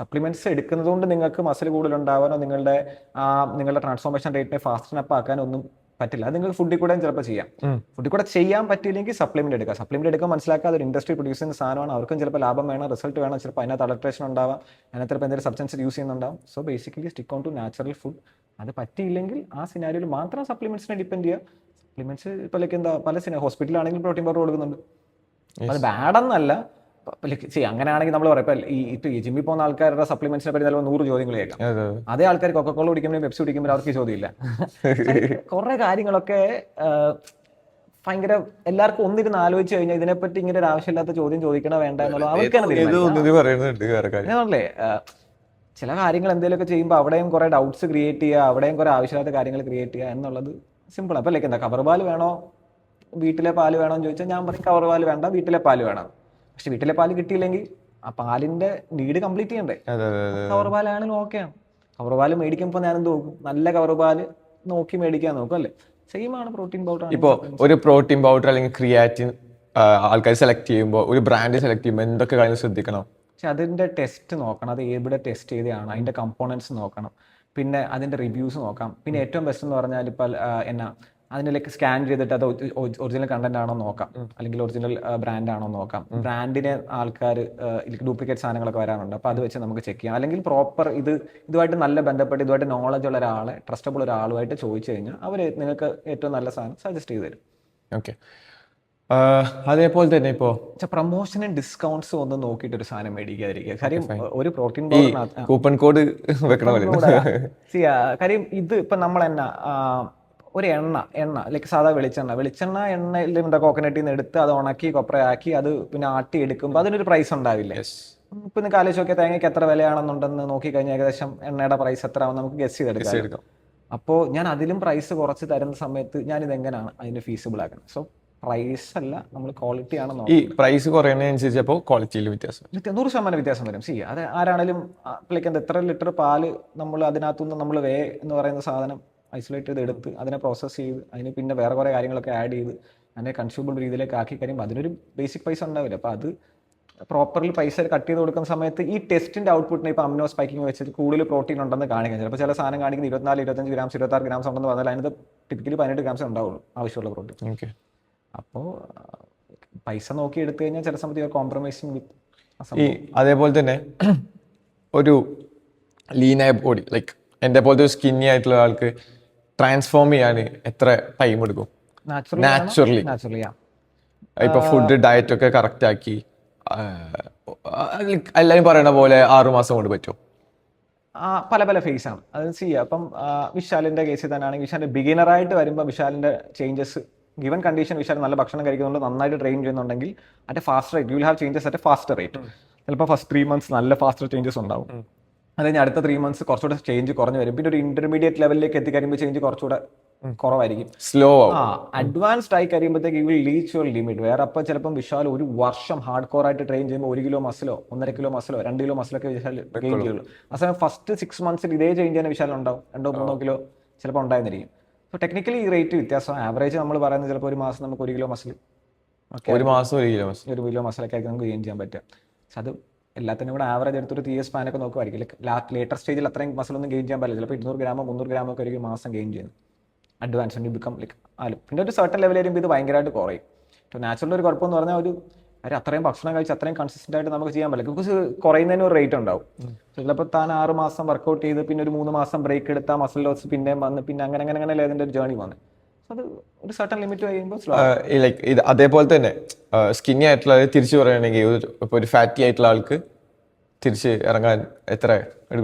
Supplements എടുക്കുന്നത് കൊണ്ട് നിങ്ങൾക്ക് മസിൽ കൂടുതലുണ്ടാവാനോ നിങ്ങളുടെ ട്രാൻസ്ഫോർമേഷൻ റേറ്റിനെ ഫാസ്റ്റൻ അപ്പ് ആക്കാനോ ഒന്നും പറ്റില്ല. അത് നിങ്ങൾക്ക് ഫുഡിൽ കൂടെ ചിലപ്പോൾ ചെയ്യാം. ഫുഡിൽ കൂടെ ചെയ്യാൻ പറ്റിയില്ലെങ്കിൽ സപ്ലിമെന്റ് എടുക്കുക. സപ്ലിമെന്റ് എടുക്കാൻ മനസ്സിലാക്കാതെ ഒരു ഇൻഡസ്ട്രി പ്രൊഡ്യൂസ് ചെയ്യുന്ന സാധനമാണ്. അവർക്കും ചിലപ്പോൾ ലാഭം വേണം, റിസൾട്ട് വേണം, ചിലപ്പോൾ അതിനകത്ത് അഡൾട്രേഷൻ ഉണ്ടാവാം, അതിനകത്ത് ചിലപ്പോൾ എന്തെങ്കിലും സബ്സ്റ്റൻസ് യൂസ് ചെയ്യുന്നുണ്ടാവും. So basically stick on to natural food. അത് പറ്റിയില്ലെങ്കിൽ ആ സിനാരിയോയിൽ മാത്രം സപ്ലിമെന്റ്സിനെ ഡിപ്പെൻഡ് ചെയ്യുക. സപ്ലിമെന്റ്സ് ഇപ്പോൾ ലൈക്ക് എന്താ പല ഹോസ്പിറ്റലാണെങ്കിൽ പ്രോട്ടീൻ പൗഡർ കൊടുക്കുന്നുണ്ട്. അത് ബാഡ് എന്നല്ല. അങ്ങനെയാണെങ്കിൽ നമ്മൾ പറയാം ഇപ്പൊ ഈ ജിമ്മിൽ പോകുന്ന ആൾക്കാരുടെ സപ്ലിമെന്റ്സിനെ പറ്റി ചിലപ്പോൾ 100 ചോദ്യങ്ങൾ കേൾക്കാം. അതേ ആൾക്കാർ കൊക്കക്കോള കുടിക്കുമ്പോഴും പെപ്സി കുടിക്കുമ്പോൾ അവർക്ക് ചോദ്യമില്ല. കുറെ കാര്യങ്ങളൊക്കെ ഭയങ്കര എല്ലാവർക്കും ഒന്നിരുന്ന് ആലോചിച്ച് കഴിഞ്ഞാൽ ഇതിനെപ്പറ്റി ഇങ്ങനെ ഒരു ആവശ്യമില്ലാത്ത ചോദ്യം ചോദിക്കണ വേണ്ട എന്നുള്ളത് അവർക്കാണ് തീരുമാനിക്കുന്നത്. ചില കാര്യങ്ങൾ എന്തെങ്കിലുമൊക്കെ ചെയ്യുമ്പോൾ അവിടെയും കുറെ ഡൗട്ട്സ് ക്രിയേറ്റ് ചെയ്യുക, അവിടെയും കുറെ ആവശ്യമില്ലാത്ത കാര്യങ്ങൾ ക്രിയേറ്റ് ചെയ്യുക എന്നുള്ളത് സിമ്പിൾ. അപ്പൊ ലൈക്ക് എന്താ കവർ പാല് വേണോ വീട്ടിലെ പാല് വേണോ എന്ന് ചോദിച്ചാൽ ഞാൻ പറയും കവർ പാല് വേണ്ട, വീട്ടിലെ പാല് വേണം. പക്ഷെ വീട്ടിലെ പാല് കിട്ടിയില്ലെങ്കിൽ ആ പാലിന്റെ നീഡ് കംപ്ലീറ്റ് ചെയ്യണ്ടേ? കവർ പാലാണെങ്കിലും ഓക്കെയാണ്. കവർ പാല് മേടിക്കുമ്പോൾ ഞാൻ എന്ത് നോക്കും? നല്ല കവർ പാല് നോക്കി മേടിക്കാൻ നോക്കും അല്ലേ? സെയിം ആണ് പ്രോട്ടീൻ പൗഡർ. ഇപ്പൊ ഒരു പ്രോട്ടീൻ പൗഡർ അല്ലെങ്കിൽ ക്രിയാറ്റിൻ ആൾക്കാർ സെലക്ട് ചെയ്യുമ്പോൾ, ഒരു ബ്രാൻഡ് സെലക്ട് ചെയ്യുമ്പോൾ എന്തൊക്കെ കാര്യങ്ങൾ ശ്രദ്ധിക്കണം? പക്ഷെ അതിന്റെ ടെസ്റ്റ് നോക്കണം, അത് എവിടെ ടെസ്റ്റ് ചെയ്തതാണ്, അതിന്റെ കമ്പോണൻസ് നോക്കണം, പിന്നെ അതിന്റെ റിവ്യൂസ് നോക്കാം. പിന്നെ ഏറ്റവും ബെസ്റ്റ് എന്ന് പറഞ്ഞാൽ ഇപ്പൊ അതിലേക്ക് സ്കാൻ ചെയ്തിട്ട് അത് ഒറിജിനൽ കണ്ടന്റ് ആണോ നോക്കാം, അല്ലെങ്കിൽ ഒറിജിനൽ ബ്രാൻഡ് ആണോ നോക്കാം. ബ്രാൻഡിനെ ആൾക്കാർ ഡ്യൂപ്ലിക്കേറ്റ് സാധനങ്ങളൊക്കെ വരാറുണ്ട്, അപ്പോൾ അത് വെച്ച് നമുക്ക് ചെക്ക് ചെയ്യാം. അല്ലെങ്കിൽ പ്രോപ്പർ ഇതുമായിട്ട് നല്ല ബന്ധപ്പെട്ട് ഇതുമായിട്ട് നോളജ് ഉള്ള ഒരാളെ, ട്രസ്റ്റബിൾ ഒരാളുമായിട്ട് ചോദിച്ചു കഴിഞ്ഞാൽ അവർ നിങ്ങൾക്ക് ഏറ്റവും നല്ല സാധനം സജസ്റ്റ് ചെയ്ത് തരും. ഓക്കെ. അതേപോലെ തന്നെ ഇപ്പോൾ പ്രൊമോഷനും ഡിസ്കൗണ്ട്സും ഒന്നും നോക്കിയിട്ട് ഒരു സാധനം മേടിക്കാതിരിക്കുക. കാര്യം ഒരു പ്രോട്ടീൻ പൗഡറിനകത്ത് കൂപ്പൺ കോഡ് വെക്കണ കാര്യം ഇത് ഇപ്പം നമ്മൾ എന്നാ ഒരു എണ്ണ ലൈക്ക് സാധാ വെളിച്ചെണ്ണ എണ്ണയിൽ എന്താ കോക്കനട്ടിൽ നിന്ന് എടുത്ത് അത് ഉണക്കി കൊപ്രയാക്കി അത് പിന്നെ ആട്ടി എടുക്കുമ്പോൾ അതിനൊരു പ്രൈസ് ഉണ്ടാവില്ലേ? ഇപ്പൊ നിങ്ങൾക്ക് ആലോചിച്ച് നോക്കിയാൽ തേങ്ങയ്ക്ക് എത്ര വിലയാണെന്നുണ്ടെന്ന് നോക്കിക്കഴിഞ്ഞാൽ ഏകദേശം എണ്ണയുടെ പ്രൈസ് എത്ര ആവും നമുക്ക് ഗസ് ചെയ്തെടുക്കാം. അപ്പോൾ ഞാൻ അതിലും പ്രൈസ് കുറച്ച് തരുന്ന സമയത്ത് ഞാൻ ഇതെങ്ങനെയാണ് അതിന് ഫീസിബിൾ ആക്കുന്നത്? സോ പ്രൈസ് അല്ല, നമ്മൾ ക്വാളിറ്റി ആണ് നോക്കുന്നത്. ഈ പ്രൈസ് കുറയുന്നതിനനുസരിച്ച് അപ്പോൾ ക്വാളിറ്റിയിൽ വ്യത്യാസം 100% വ്യത്യാസം വരും. അത് ആരാണെങ്കിലും ലൈക്ക് എന്താ എത്ര ലിറ്റർ പാല് നമ്മൾ അതിനകത്തുനിന്ന് നമ്മൾ എന്ന് പറയുന്ന സാധനം ഐസൊലേറ്റ് ചെയ്ത് എടുത്ത് അതിനെ പ്രോസസ്സ് ചെയ്ത് അതിന് പിന്നെ വേറെ കുറേ കാര്യങ്ങളൊക്കെ ആഡ് ചെയ്ത് അതിനെ കൺസ്യൂമബിൾ രീതിയിലേക്ക് ആക്കി കഴിയുമ്പോൾ അതിനൊരു ബേസിക് പൈസ ഉണ്ടാവില്ല. അപ്പോൾ അത് പ്രോപ്പർലി പൈസ കട്ട് ചെയ്ത് കൊടുക്കുന്ന സമയത്ത് ഈ ടെസ്റ്റിന്റെ ഔട്ട്പുട്ടിനെ ഇപ്പോൾ അമിനോ സ്പൈക്കിംഗ് വെച്ചിട്ട് കൂടുതൽ പ്രോട്ടീൻ ഉണ്ടെന്ന് കാണിക്കാൻ ചിലപ്പോൾ ചില സാധനം കാണിക്കുന്നത് 24-25 ഗ്രാംസ് 26 ഗ്രാംസ് ഉണ്ടെന്ന് പറഞ്ഞാൽ അതിനകത്ത് ടിപ്പിക്കലി 18 ഗ്രാംസ് ഉണ്ടാവുള്ളൂ ആവശ്യമുള്ള പ്രോട്ടീൻ. ഓക്കെ. അപ്പോൾ പൈസ നോക്കി എടുത്തു കഴിഞ്ഞാൽ ചില സമയത്ത് കോംപ്രമൈസിങ് വിത്ത്. ഈ അതേപോലെ തന്നെ ഒരു ലീനായ ബോഡി ലൈക്ക് എൻ്റെ പോലത്തെ ഒരു സ്കിന്നി ആയിട്ടുള്ള ആൾക്ക് ട്രാൻസ്ഫോം ചെയ്യാൻ എത്ര ടൈം എടുക്കും? നാച്ചുറലി ഇപ്പൊ ഫുഡ് ഡയറ്റ് ഒക്കെ കറക്റ്റ് ആക്കി എല്ലാവരും പറയണ പോലെ 6 മാസം കൊണ്ട് പറ്റും? പല പല ഫേസ് ആണ് അത് ചെയ്യുക. അപ്പം വിശാലിന്റെ കേസിൽ തന്നെ ആണെങ്കിൽ വിശാലിന്റെ ബിഗിനറായിട്ട് വരുമ്പോൾ വിശാലിന്റെ ചേഞ്ചസ് ഗിവൻ കണ്ടീഷൻ വിശാൽ നല്ല ഭക്ഷണം കഴിക്കുന്നുണ്ട്, നന്നായിട്ട് ട്രെയിൻ ചെയ്യുന്നുണ്ടെങ്കിൽ at fast rate you will have changes at fast rate. ചിലപ്പോൾ ഫസ്റ്റ് 3 months നല്ല ഫാസ്റ്റർ ചേഞ്ചസ് ഉണ്ടാവും. അത് കഴിഞ്ഞ് അടുത്ത 3 months കുറച്ചുകൂടെ ചേഞ്ച് കുറഞ്ഞു വരും. പിന്നെ ഒരു ഇന്റർമീഡിയറ്റ് ലെവലിലേക്ക് എത്തിക്കഴിയുമ്പോൾ ചേഞ്ച് കുറച്ചുകൂടെ കുറവായിരിക്കും, സ്ലോ. അഡ്വാൻസ്ഡ് ആയി കഴിയുമ്പോഴത്തേക്ക് you will reach your limit. വേറെ അപ്പം ചിലപ്പം വിശാൽ ഒരു വർഷം ഹാർഡ് കോർ ആയിട്ട് ട്രെയിൻ ചെയ്യുമ്പോൾ 1 കിലോ മസിലോ 1.5 കിലോ മസിലോ 2 കിലോ മസിലൊക്കെ വിശാൽ ഗെയിൻ ചെയ്യുള്ളൂ. ആ സമയം ഫസ്റ്റ് 6 months ഇതേ ചേഞ്ച് ചെയ്യാൻ വിശാൽ ഉണ്ടാവും, 2-3 കിലോ ചിലപ്പോൾ ഉണ്ടായിരുന്നിരിക്കും. സോ ടെക്നിക്കലി ഈ റേറ്റ് വ്യത്യാസം. ആവറേജ് നമ്മൾ പറയുന്നത് ചിലപ്പോൾ ഒരു മാസം നമുക്ക് 1 കിലോ മസിൽ, 1 കിലോ മസിലൊക്കെ ആയിരിക്കും നമുക്ക് ഗെയിൻ ചെയ്യാൻ പറ്റുക. പക്ഷെ അത് എല്ലാത്തിനും കൂടെ ആവറേജ് എടുത്തൊരു 3 years സ്പാനൊക്കെ നോക്കുമായിരിക്കും. ലേറ്റർ സ്റ്റേജിൽ അത്രയും മസിലൊന്നും ഗെയിൻ ചെയ്യാൻ പറ്റില്ല. ചിലപ്പോൾ 200 ഗ്രാമോ 300 ഗ്രാമോ ഒക്കെ ഒരു മാസം ഗെയിൻ ചെയ്യുന്നു. അഡ്വാൻസ് ബിക്കം ലൈക്ക് പിന്നെ ഒരു സർട്ടൺ ലെവൽ വരുമ്പോൾ ഇത് ഭയങ്കരമായിട്ട് കുറയും. ഇപ്പോൾ നാച്ചുറൽ ഒരു കുഴപ്പമെന്ന് പറഞ്ഞാൽ ഒരു അത്രയും ഭക്ഷണം കഴിച്ച് അത്രയും കൺസിസ്റ്റന്റ് ആയിട്ട് നമുക്ക് ചെയ്യാൻ പറ്റില്ല. ബിക്കോസ് കുറയുന്നതിന് ഒരു റേറ്റ് ഉണ്ടാവും. ചിലപ്പോൾ താൻ 6 മാസം വർക്കൗട്ട് ചെയ്ത് പിന്നെ ഒരു 3 മാസം ബ്രേക്ക് എടുത്താൽ മസിൽ ലോസ് പിന്നെയും വന്ന് പിന്നെ അങ്ങനെ അതിന്റെ ഒരു ജേർണി വന്ന് അത് ഒരു സർട്ടൺ ലിമിറ്റ് കഴിയുമ്പോൾ ലൈക്ക് ഇത് അതേപോലെ തന്നെ സ്കിന്നി ആയിട്ടുള്ള തിരിച്ചു പറയുകയാണെങ്കിൽ ഇപ്പോൾ ഒരു ഫാറ്റി ആയിട്ടുള്ള ആൾക്ക് തിരിച്ച് ഇറങ്ങാൻ എത്ര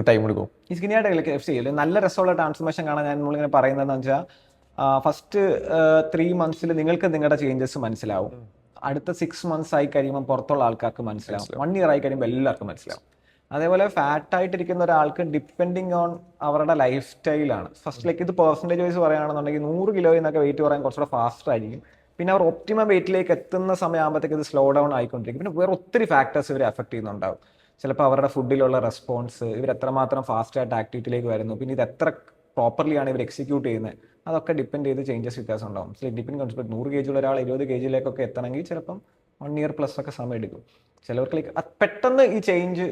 ടൈം എടുക്കും? ഈ സ്കിന്നി ആയിട്ട് നല്ല രസമുള്ള ട്രാൻസ്ഫോർമേഷൻ കാണാൻ ഞാൻ നമ്മളിങ്ങനെ പറയുന്നതെന്ന് വെച്ചാൽ ഫസ്റ്റ് 3 months നിങ്ങൾക്ക് നിങ്ങളുടെ ചേഞ്ചസ് മനസ്സിലാവും. അടുത്ത 6 months ആയി കഴിയുമ്പോൾ പുറത്തുള്ള ആൾക്കാർക്ക് മനസ്സിലാവും. 1 year ആയി കഴിയുമ്പോൾ എല്ലാവർക്കും മനസ്സിലാവും. അതേപോലെ ഫാറ്റ് ആയിട്ടിരിക്കുന്ന ഒരാൾക്ക് ഡിപ്പെൻഡിങ് ഓൺ അവരുടെ ലൈഫ് സ്റ്റൈലാണ്. ഫസ്റ്റ് ലൈക്ക് ഇത് പെർസെൻറ്റേജ് വൈസ് പറയുകയാണെന്നുണ്ടെങ്കിൽ 100 കിലോ എന്നൊക്കെ വെയിറ്റ് പറയാൻ കുറച്ചുകൂടെ ഫാസ്റ്റർ ആയിരിക്കും. പിന്നെ അവർ ഒപ്റ്റിമം വെയിറ്റിലേക്ക് എത്തുന്ന സമയമാകുമ്പോഴത്തേക്ക് ഇത് സ്ലോ ഡൗൺ ആയിക്കൊണ്ടിരിക്കും. പിന്നെ വേറെ ഒത്തിരി ഫാക്ടേഴ്സ് ഇവരെ അഫക്ട് ചെയ്യുന്നുണ്ടാവും. ചിലപ്പോൾ അവരുടെ ഫുഡിലുള്ള റെസ്പോൺസ്, ഇവർ എത്രമാത്രം ഫാസ്റ്റ് ആയിട്ട് ആക്ടിവിറ്റിയിലേക്ക് വരുന്നു, പിന്നെ ഇത് എത്ര പ്രോപ്പർലി ആണ് ഇവർ എക്സിക്യൂട്ട് ചെയ്യുന്നത്, അതൊക്കെ ഡിപ്പെൻഡ് ചെയ്ത് ചേഞ്ചസ് വ്യത്യാസം ഉണ്ടാവും. സോ ഡിപ്പെൻഡ് 100 kg ഉള്ള ഒരാൾ 20 kg എത്തണമെങ്കിൽ ചിലപ്പം 1 year plus ഒക്കെ സമയം എടുക്കും. ചിലവർക്ക് പെട്ടെന്ന് ഈ ചേഞ്ച്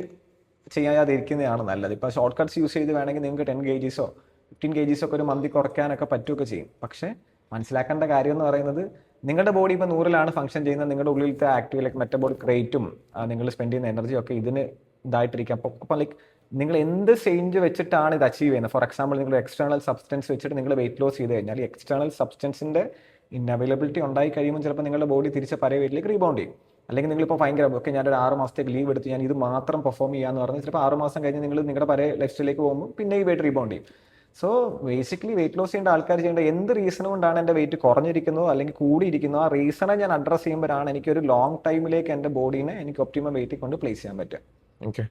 ചെയ്യാതിരിക്കുന്നതാണ് നല്ലത്. ഇപ്പോൾ ഷോർട്ട് കട്ട്സ് യൂസ് ചെയ്ത് വേണമെങ്കിൽ നിങ്ങൾക്ക് 10 kgs 15 kgs ഒക്കെ ഒരു മന്തി കുറയ്ക്കാനൊക്കെ പറ്റുകയൊക്കെ ചെയ്യും. പക്ഷേ മനസ്സിലാക്കേണ്ട കാര്യം എന്ന് പറയുന്നത് നിങ്ങളുടെ ബോഡി ഇപ്പോൾ 100-ലാണ് ഫംഗ്ഷൻ ചെയ്യുന്നത്, നിങ്ങളുടെ ഉള്ളിലത്തെ ആക്റ്റീവ് ലൈക്ക് മെറ്റബോളിക് റേറ്റും നിങ്ങൾ സ്പെൻഡ് ചെയ്യുന്ന എനർജിയും ഒക്കെ ഇതിന് ഇതായിട്ടിരിക്കാം. അപ്പോൾ ലൈക്ക് നിങ്ങൾ എന്ത് ചേഞ്ച് വെച്ചിട്ടാണ് ഇത് അച്ചീവ് ചെയ്യുന്നത്? ഫോർ എക്സാമ്പിൾ നിങ്ങൾ എക്സ്റ്റേണൽ സബ്സ്റ്റൻസ് വെച്ചിട്ട് നിങ്ങൾ വെയിറ്റ് ലോസ് ചെയ്ത് കഴിഞ്ഞാൽ ഈ എക്സ്റ്റേണൽ സബ്സ്റ്റൻസിന്റെ ഇൻഅവൈലബിലിറ്റി ഉണ്ടായി കഴിയുമ്പോൾ ചിലപ്പോൾ നിങ്ങളുടെ ബോഡി തിരിച്ച് പഴയ വെയിറ്റിലേക്ക് റീബൗണ്ട് ചെയ്യും. അല്ലെങ്കിൽ നിങ്ങളിപ്പോൾ ഭയങ്കര ഓക്കെ ഞാനൊരു 6 മാസത്തേക്ക് ലീവ് എടുത്ത് ഞാൻ ഇത് മാത്രം പെർഫോം ചെയ്യാന്ന് പറഞ്ഞാൽ ചിലപ്പോൾ 6 മാസം കഴിഞ്ഞ് നിങ്ങൾ നിങ്ങളുടെ പഴയ ലൈഫ് സ്റ്റൈലിലേക്ക് പോകുമ്പോൾ പിന്നെ ഈ വെയിറ്റ് റീബൗണ്ട് ചെയ്യും. സോ ബേസിക്കലി വെയിറ്റ് ലോസ് ചെയ്യേണ്ട ആൾക്കാർ ചെയ്യേണ്ട എന്ത് റീസൺ കൊണ്ടാണ് എൻ്റെ വെയിറ്റ് കുറഞ്ഞിരിക്കുന്നതോ അല്ലെങ്കിൽ കൂടിയിരിക്കുന്നതോ ആ റീസണെ ഞാൻ അഡ്രസ്സ് ചെയ്യുമ്പോഴാണ് എനിക്കൊരു ലോങ് ടൈമിലേക്ക് എൻ്റെ ബോഡീനെ എനിക്ക് ഒപ്റ്റിമം വെയിറ്റിൽ കൊണ്ട് പ്ലേസ് ചെയ്യാൻ പറ്റുക. ഓക്കെ.